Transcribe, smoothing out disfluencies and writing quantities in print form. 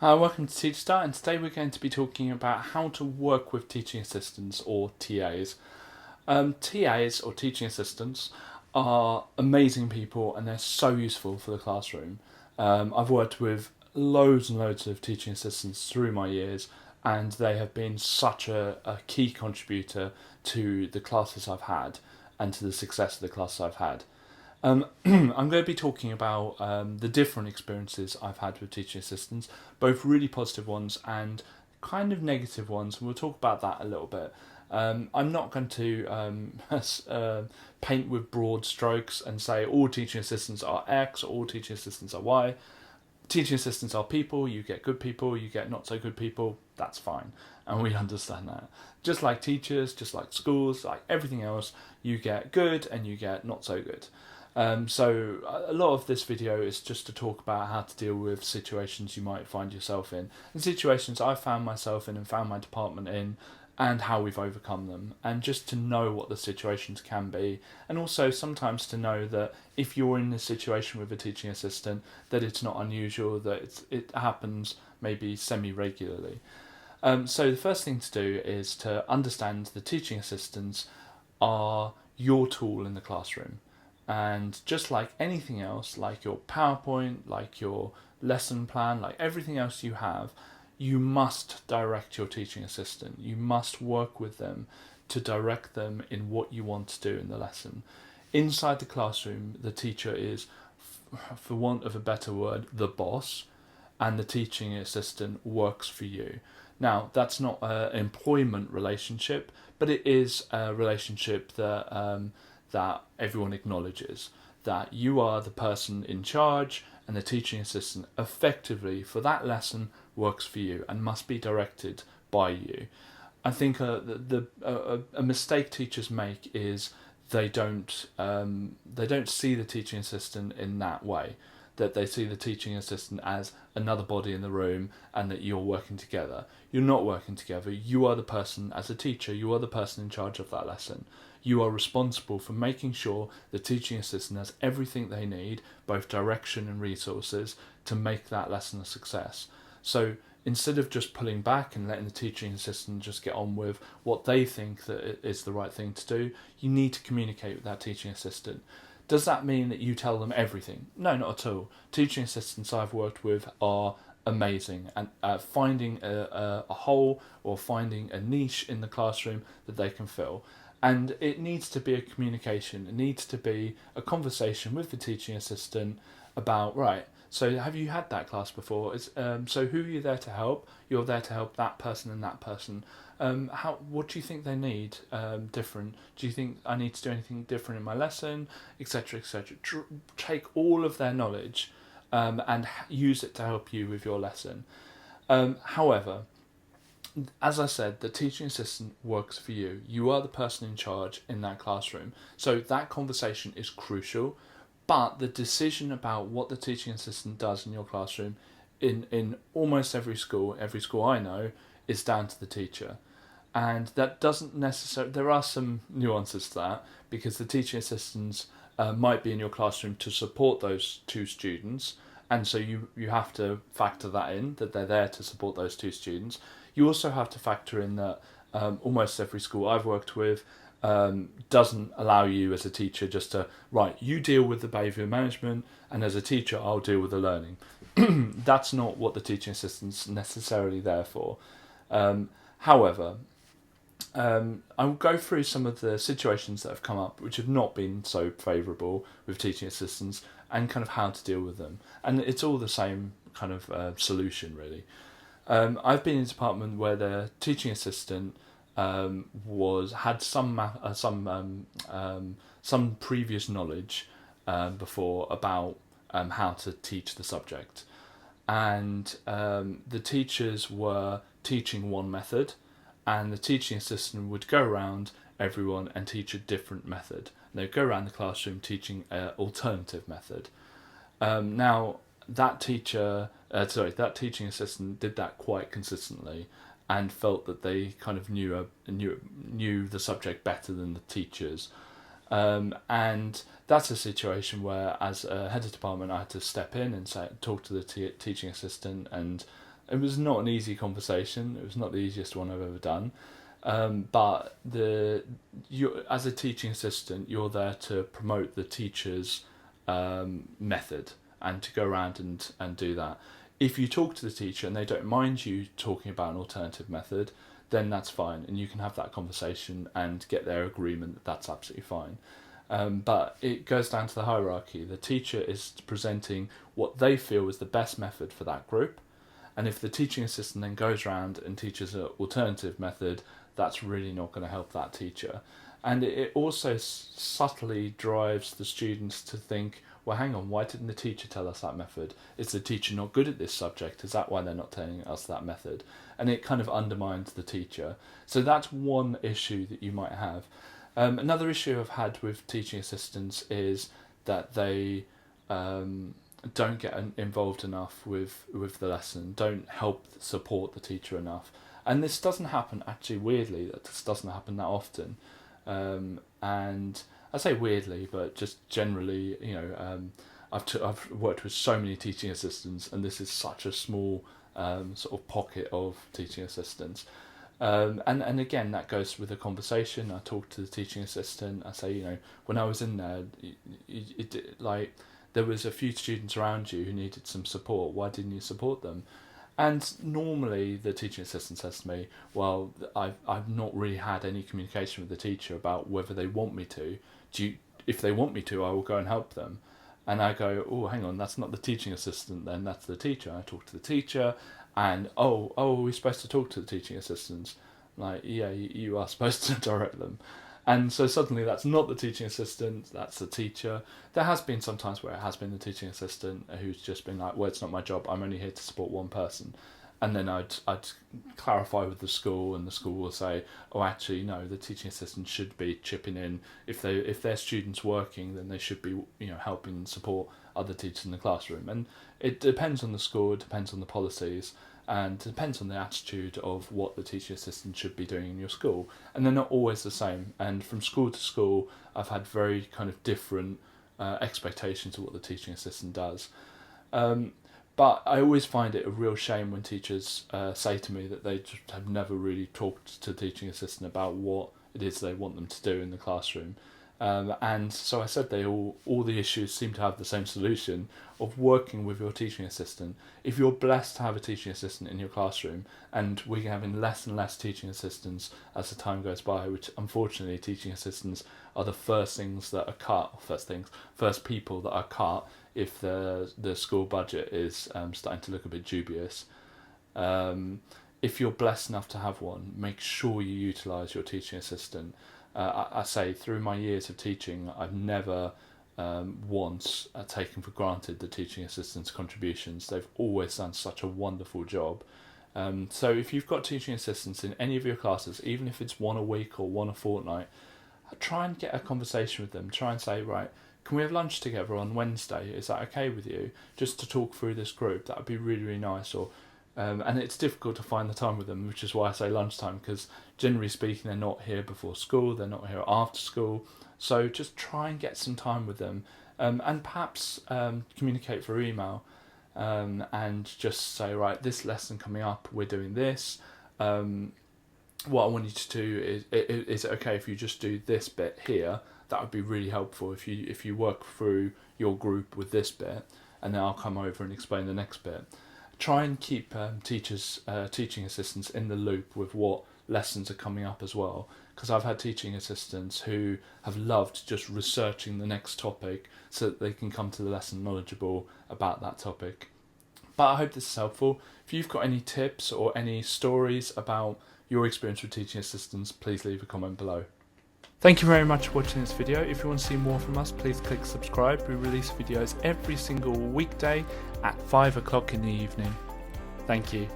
Hi, welcome to Teach Start, and today we're going to be talking about how to work with teaching assistants or TAs. TAs or teaching assistants are amazing people and they're so useful for the classroom. I've worked with loads and loads of teaching assistants through my years, and they have been such a key contributor to the classes I've had and to the success of the classes I've had. I'm going to be talking about the different experiences I've had with teaching assistants, both really positive ones and kind of negative ones, and we'll talk about that a little bit. I'm not going to paint with broad strokes and say all teaching assistants are X or all teaching assistants are Y. Teaching assistants are people, you get good people, you get not so good people, that's fine. And we understand that. Just like teachers, just like schools, like everything else, you get good and you get not so good. So a lot of this video is just to talk about how to deal with situations you might find yourself in, and situations I've found myself in and found my department in, and how we've overcome them, and just to know what the situations can be, and also sometimes to know that if you're in a situation with a teaching assistant, that it's not unusual, that it happens maybe semi-regularly. So the first thing to do is to understand the teaching assistants are your tool in the classroom. And just like anything else, like your PowerPoint, like your lesson plan, like everything else you have, you must direct your teaching assistant. You must work with them to direct them in what you want to do in the lesson. Inside the classroom, the teacher is, for want of a better word, the boss, and the teaching assistant works for you. Now, that's not an employment relationship, but it is a relationship that everyone acknowledges, that you are the person in charge and the teaching assistant effectively for that lesson works for you and must be directed by you. I think a mistake teachers make is they don't see the teaching assistant in that way, that they see the teaching assistant as another body in the room and that you're working together. You're not working together. You are the person, as a teacher, you are the person in charge of that lesson. You are responsible for making sure the teaching assistant has everything they need, both direction and resources, to make that lesson a success. So instead of just pulling back and letting the teaching assistant just get on with what they think that is the right thing to do, you need to communicate with that teaching assistant. Does that mean that you tell them everything? No, not at all. Teaching assistants I've worked with are amazing, and finding a hole or finding a niche in the classroom that they can fill. And it needs to be a communication. It needs to be a conversation with the teaching assistant about, right, so have you had that class before? So who are you there to help? You're there to help that person and that person. What do you think they need different? Do you think I need to do anything different in my lesson, etc., etc.? Take all of their knowledge and use it to help you with your lesson. However, as I said, the teaching assistant works for you. You are the person in charge in that classroom. So that conversation is crucial, but the decision about what the teaching assistant does in your classroom, in almost every school I know, is down to the teacher. And that doesn't necessarily, there are some nuances to that, because the teaching assistants might be in your classroom to support those two students, and so you have to factor that in, that they're there to support those two students. You also have to factor in that almost every school I've worked with doesn't allow you as a teacher just to, right, you deal with the behaviour management, and as a teacher I'll deal with the learning. That's not what the teaching assistant's necessarily there for. However, I'll go through some of the situations that have come up which have not been so favourable with teaching assistants and kind of how to deal with them. And it's all the same kind of solution, really. I've been in a department where the teaching assistant had some previous knowledge before about how to teach the subject, and the teachers were teaching one method, and the teaching assistant would go around everyone and teach a different method. And they'd go around the classroom teaching an alternative method. Now that that teaching assistant did that quite consistently, and felt that they kind of knew the subject better than the teachers. And that's a situation where, as a head of department, I had to step in and talk to the teaching assistant and It was not an easy conversation. It was not the easiest one I've ever done. But as a teaching assistant, you're there to promote the teacher's method and to go around and do that. If you talk to the teacher and they don't mind you talking about an alternative method, then that's fine, and you can have that conversation and get their agreement that that's absolutely fine. But it goes down to the hierarchy. The teacher is presenting what they feel is the best method for that group, and if the teaching assistant then goes around and teaches an alternative method, that's really not going to help that teacher. And it also subtly drives the students to think, well, hang on, why didn't the teacher tell us that method? Is the teacher not good at this subject? Is that why they're not telling us that method? And it kind of undermines the teacher. So that's one issue that you might have. Another issue I've had with teaching assistants is that they don't get involved enough with the lesson, don't help support the teacher enough. And this doesn't happen, actually, weirdly, that this doesn't happen that often. And I say weirdly, but just generally, I've worked with so many teaching assistants, and this is such a small sort of pocket of teaching assistants. And again, that goes with a conversation. I talk to the teaching assistant. I say, when I was in there, there was a few students around you who needed some support. Why didn't you support them? And normally the teaching assistant says to me, well, I've not really had any communication with the teacher about whether they want me to. If they want me to, I will go and help them. And I go, oh, hang on, that's not the teaching assistant then, that's the teacher. I talk to the teacher, and we're supposed to talk to the teaching assistants. Like, yeah, you are supposed to direct them. And so suddenly that's not the teaching assistant, that's the teacher. There has been some times where it has been the teaching assistant who's just been like, well, it's not my job, I'm only here to support one person. And then I'd clarify with the school, and the school will say, oh, actually, no, the teaching assistant should be chipping in. If their students working, then they should be, helping support other teachers in the classroom. And it depends on the school, it depends on the policies, and it depends on the attitude of what the teaching assistant should be doing in your school. And they're not always the same. And from school to school, I've had very kind of different expectations of what the teaching assistant does. But I always find it a real shame when teachers say to me that they just have never really talked to the teaching assistant about what it is they want them to do in the classroom. And so I said all the issues seem to have the same solution of working with your teaching assistant. If you're blessed to have a teaching assistant in your classroom, and we're having less and less teaching assistants as the time goes by, which unfortunately teaching assistants are the first things that are cut, first people that are cut if the school budget is starting to look a bit dubious. If you're blessed enough to have one, make sure you utilise your teaching assistant. I say through my years of teaching, I've never once taken for granted the teaching assistants' contributions. They've always done such a wonderful job. So if you've got teaching assistants in any of your classes, even if it's one a week or one a fortnight, try and get a conversation with them. Try and say, right, can we have lunch together on Wednesday? Is that okay with you? Just to talk through this group, that would be really, really nice. Or and it's difficult to find the time with them, which is why I say lunchtime, because generally speaking, they're not here before school, they're not here after school. So just try and get some time with them, and perhaps communicate through email, and just say, right, this lesson coming up, we're doing this. What I want you to do is it okay if you just do this bit here? That would be really helpful if you work through your group with this bit, and then I'll come over and explain the next bit. Try and keep teaching assistants in the loop with what lessons are coming up as well, because I've had teaching assistants who have loved just researching the next topic so that they can come to the lesson knowledgeable about that topic. But I hope this is helpful. If you've got any tips or any stories about your experience with teaching assistants, please leave a comment below. Thank you very much for watching this video. If you want to see more from us, please click subscribe. We release videos every single weekday at 5 o'clock in the evening. Thank you.